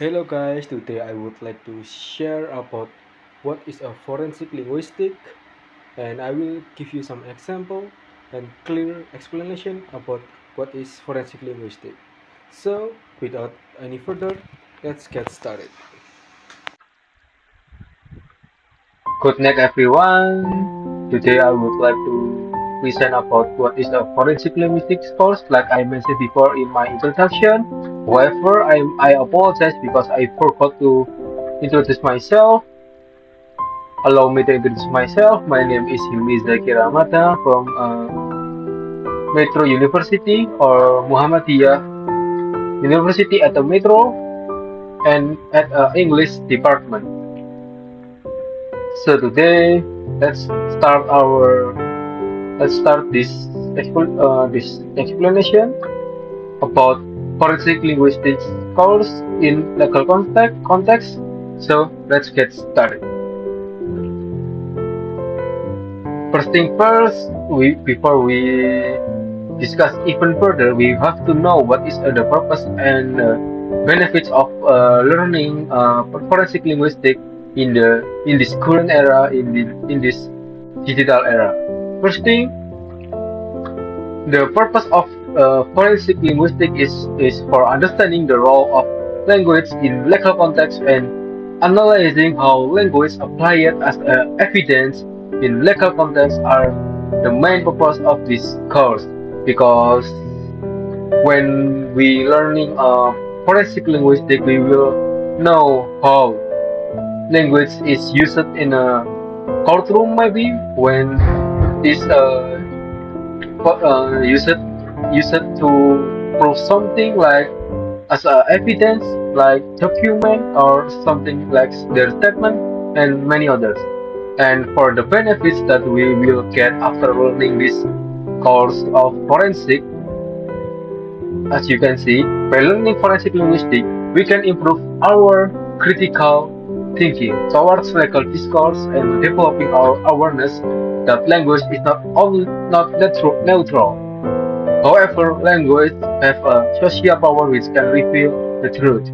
Hello guys, today I would like to share about what is a forensic linguistic, and I will give you some example and clear explanation about what is forensic linguistic. So without any further, let's get started. Good night, everyone. Today I would like to present about what is a forensic linguistics course, like I mentioned before in my introduction. However, I apologize because I forgot to introduce myself. Allow me to introduce myself. My name is Hilmi Zaki Ramada from Metro University or Muhammadiyah University at the Metro and at English department. So today, let's start our let's start this explanation about forensic linguistics course in legal context. So let's get started. First thing first, we before we discuss even further, we have to know what is the purpose and benefits of learning forensic linguistics in this current era in this digital era. First thing, the purpose of forensic linguistics is for understanding the role of language in legal context and analyzing how language applied as evidence in legal context are the main purpose of this course. Because when we learning forensic linguistics, we will know how language is used in a courtroom, maybe when is use it to prove something like as a evidence like document or something like their statement and many others. And for the benefits that we will get after learning this course of forensic, as you can see, by learning forensic linguistics, we can improve our critical thinking towards legal discourse and developing our awareness that language is not neutral. However, language have a social power which can reveal the truth.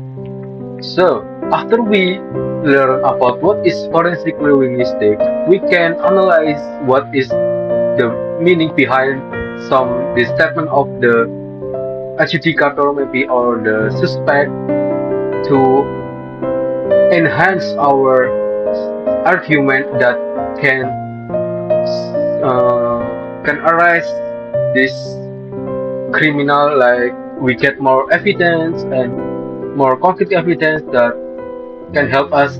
So, after we learn about what is forensic linguistics, we can analyze what is the meaning behind the statement of the adjudicator maybe or the suspect to enhance our argument that can can arise this criminal, like we get more evidence and more concrete evidence that can help us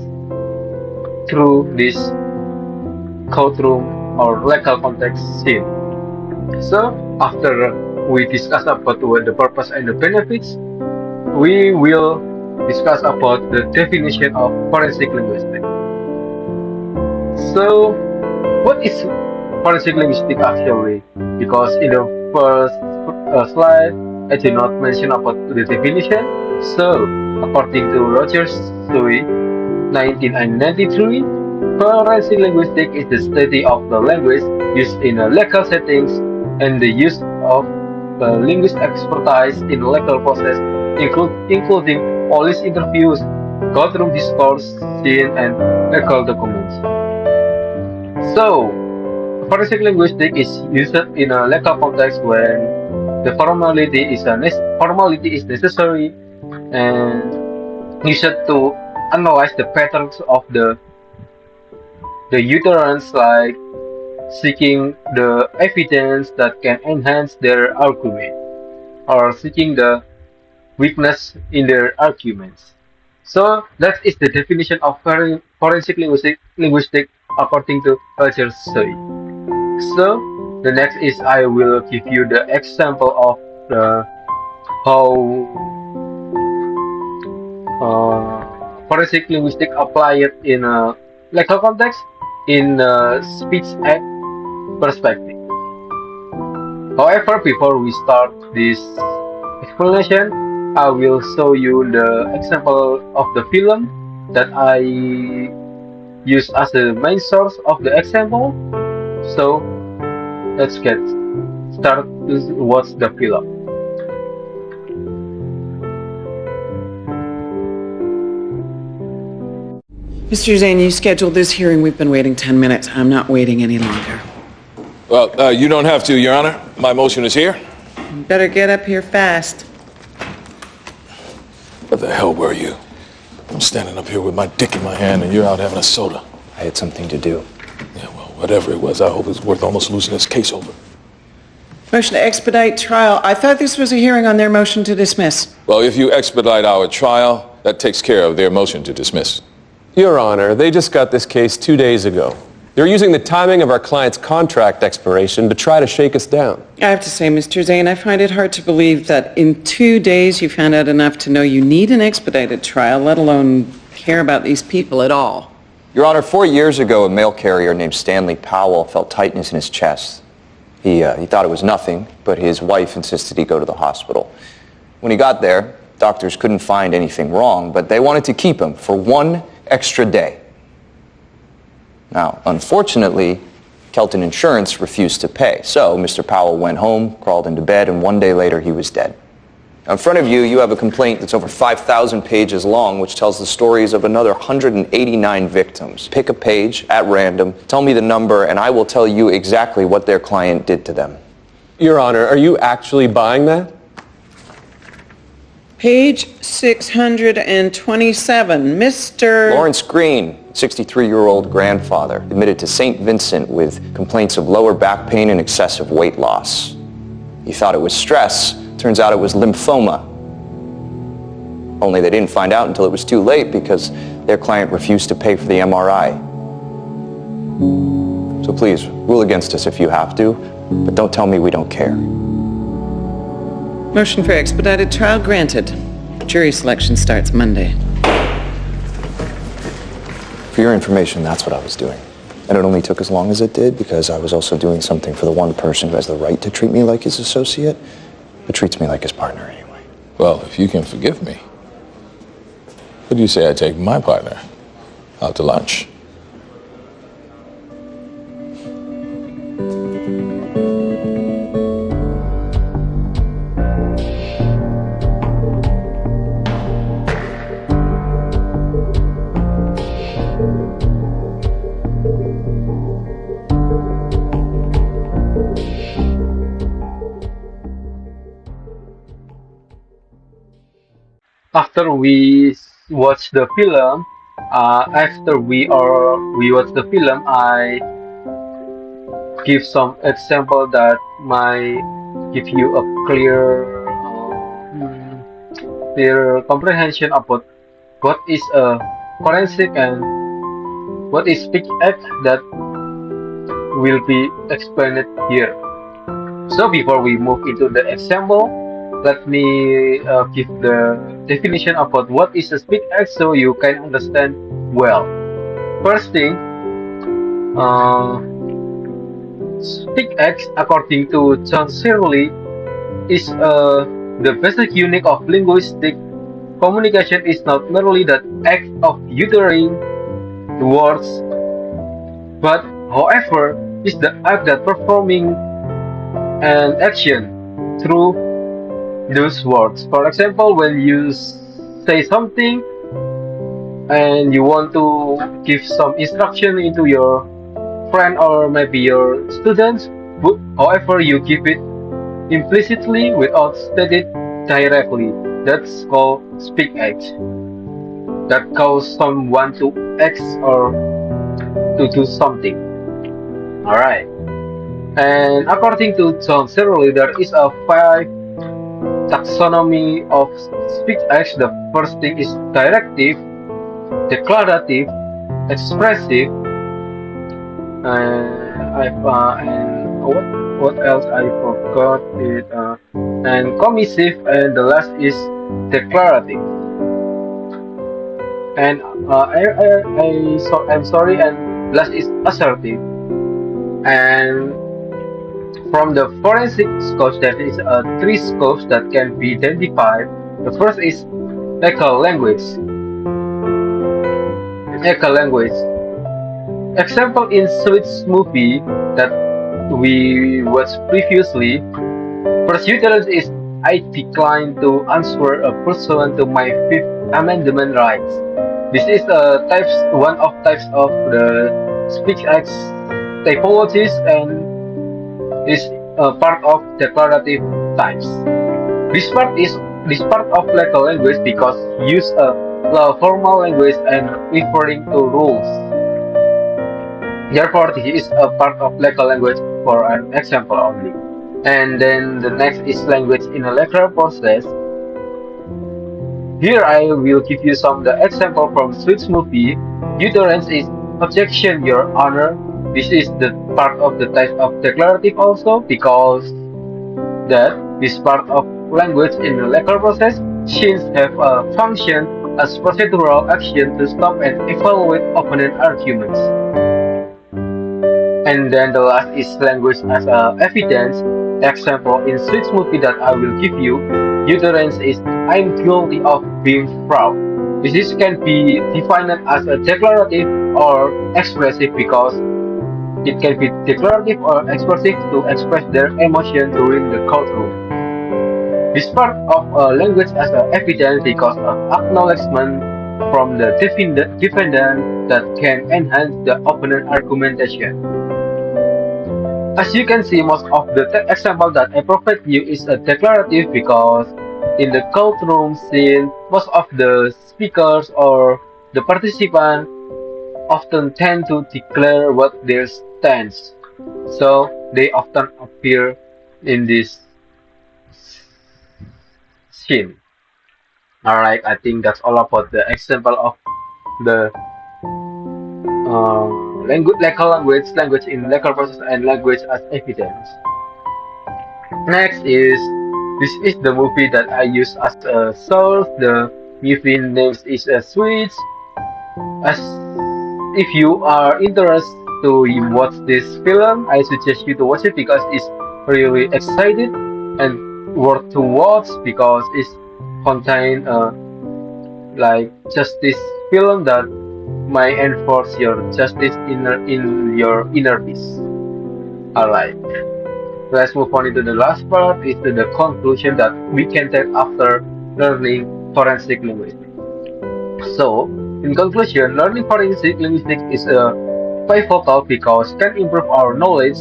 through this courtroom or legal context scene. So after we discuss about the purpose and the benefits, we will discuss about the definition of forensic linguistics. So what is forensic linguistics actually? Because in the first slide I did not mention about the definition. So according to Roger Sui, 1993, forensic linguistics is the study of the language used in legal settings and the use of linguist expertise in legal process, including police interviews, courtroom discourse, scene, and legal documents. So, forensic linguistics is used in a legal context when the formality is necessary and used to analyze the patterns of the utterance, like seeking the evidence that can enhance their argument or seeking the weakness in their arguments. So that is the definition of forensic linguistic according to Roger Sui. So the next is I will give you the example of how forensic linguistic applied in a legal context in a speech act perspective. However, before we start this explanation, I will show you the example of the film that I use as the main source of the example. So let's get started to watch the film. Mr. Zane, you scheduled this hearing. We've been waiting 10 minutes. I'm not waiting any longer. Well, you don't have to, Your Honor. My motion is here. You better get up here fast. What the hell were you? I'm standing up here with my dick in my hand and you're out having a soda. I had something to do. Yeah, well, whatever it was, I hope it's worth almost losing this case over. Motion to expedite trial. I thought this was a hearing on their motion to dismiss. Well, if you expedite our trial, that takes care of their motion to dismiss. Your Honor, they just got this case 2 days ago. They're using the timing of our client's contract expiration to try to shake us down. I have to say, Mr. Zane, I find it hard to believe that in 2 days you found out enough to know you need an expedited trial, let alone care about these people at all. Your Honor, 4 years ago, a mail carrier named Stanley Powell felt tightness in his chest. He thought it was nothing, but his wife insisted he go to the hospital. When he got there, doctors couldn't find anything wrong, but they wanted to keep him for 1 extra day. Now, unfortunately, Kelton Insurance refused to pay, so Mr. Powell went home, crawled into bed, and 1 day later he was dead. Now, in front of you, you have a complaint that's over 5,000 pages long, which tells the stories of another 189 victims. Pick a page at random, tell me the number, and I will tell you exactly what their client did to them. Your Honor, are you actually buying that? Page 627, Mr. Lawrence Green, 63-year-old grandfather, admitted to St. Vincent with complaints of lower back pain and excessive weight loss. He thought it was stress. Turns out it was lymphoma. Only they didn't find out until it was too late because their client refused to pay for the MRI. So please, rule against us if you have to, but don't tell me we don't care. Motion for expedited trial granted. Jury selection starts Monday. For your information, that's what I was doing. And it only took as long as it did because I was also doing something for the one person who has the right to treat me like his associate, but treats me like his partner anyway. Well, if you can forgive me, what do you say I take my partner out to lunch? After we watch the film, we watch the film, I give some example that might give you a clear comprehension about what is a forensic and what is pickaxe that will be explained here. So before we move into the example, let me give the definition about what is a pickaxe so you can understand well. First thing, pickaxe, according to John Searle, is the basic unit of linguistic communication is not merely the act of uttering the words, but however is the act that performing an action through those words. For example, when you say something and you want to give some instruction into your friend or maybe your students, however you give it implicitly without stated directly. That's called speak act. That causes someone to act or to do something. Alright. And according to John Searle, there is a 5 taxonomy of speech acts. The first thing is directive, declarative, expressive, and what else I forgot it, and commissive, and the last is declarative. And I'm sorry, and last is assertive. And from the forensic scopes, there is 3 scopes that can be identified. The first is echo language. Echo language. Example in Sweet's movie that we watched previously. First utterance is I decline to answer a pursuant to my 5th Amendment rights. This is one of types of the speech X typologies and is part of declarative types. This part is this part of legal language because use a formal language and referring to rules. Therefore, this is a part of legal language for an example only. And then the next is language in a legal process. Here I will give you some the example from Switch movie. Uterance is objection, Your Honor. This is the part of the type of declarative also because that this part of language in the legal process since have a function as procedural action to stop and evaluate opponent arguments. And then the last is language as evidence. Example in Switch movie that I will give you, utterance is I'm guilty of being fraud. This can be defined as a declarative or expressive because it can be declarative or expressive to express their emotion during the courtroom. This part of language as evidence because of acknowledgement from the defendant that can enhance the opponent argumentation. As you can see, most of the example that I provide you is a declarative because in the courtroom scene, most of the speakers or the participants often tend to declare what their stance. So they often appear in this scene. Alright, I think that's all about the example of the language in legal process and language as evidence. Next is this is the movie that I use as a source. The movie name is a Switch. As if you are interested to watch this film, I suggest you to watch it because it's really excited and worth to watch because it's contain like justice film that might enforce your justice in your inner peace. Alright. Let's move on into the last part is the conclusion that we can take after learning forensic linguistics. So, in conclusion, learning forensic linguistics is a pivotal because can improve our knowledge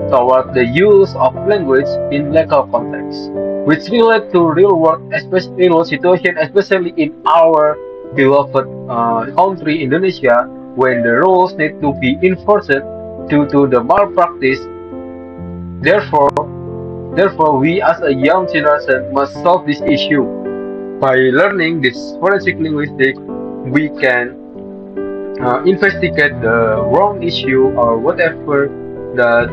toward the use of language in legal context, which relate to real-world situation, especially in our beloved country Indonesia, when the rules need to be enforced due to the malpractice. Therefore, Therefore, we as a young generation must solve this issue. By learning this forensic linguistics, we can investigate the wrong issue or whatever the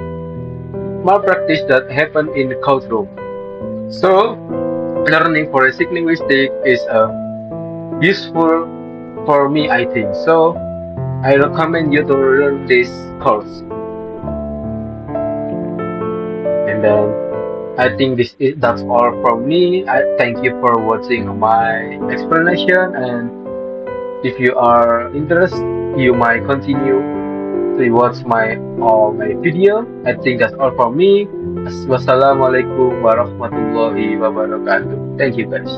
malpractice that happened in the courtroom. So, learning forensic linguistics is useful for me, I think. So, I recommend you to learn this course. And then I think that's all from me. I thank you for watching my explanation, and if you are interested, you might continue to watch my video. I think that's all from me. Wassalamualaikum warahmatullahi wabarakatuh. Thank you guys.